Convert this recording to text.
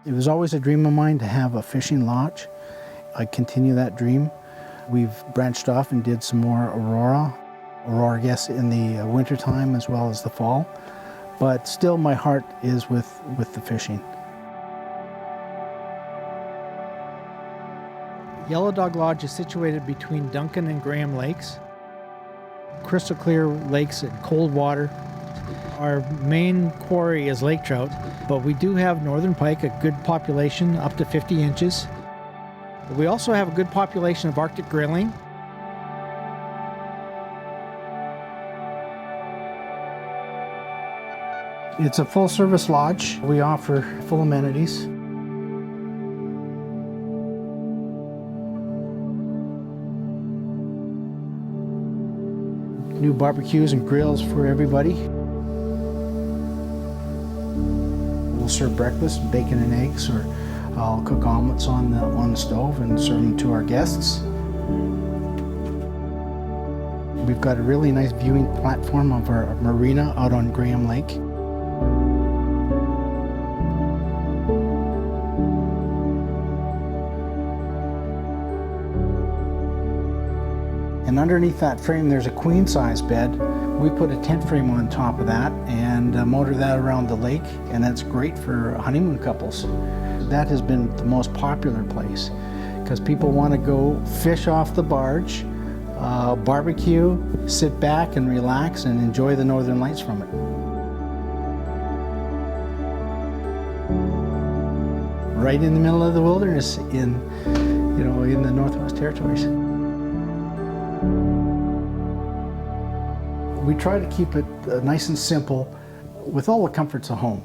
It was always a dream of mine to have a fishing lodge. I continue that dream. We've branched off and did some more aurora, yes, in the wintertime as well as the fall. But still my heart is with the fishing. Yellow Dog Lodge is situated between Duncan and Graham Lakes. Crystal clear lakes and cold water. Our main quarry is lake trout, but we do have northern pike, a good population up to 50 inches. We also have a good population of Arctic grayling. It's a full-service lodge. We offer full amenities. New barbecues and grills for everybody. We'll serve breakfast, bacon and eggs, or I'll cook omelets on the stove and serve them to our guests. We've got a really nice viewing platform of our marina out on Graham Lake. And underneath that frame there's a queen-size bed. We put a tent frame on top of that and motor that around the lake, and that's great for honeymoon couples. That has been the most popular place because people want to go fish off the barge, barbecue, sit back and relax and enjoy the northern lights from it. Right in the middle of the wilderness in the Northwest Territories. We try to keep it nice and simple with all the comforts of home.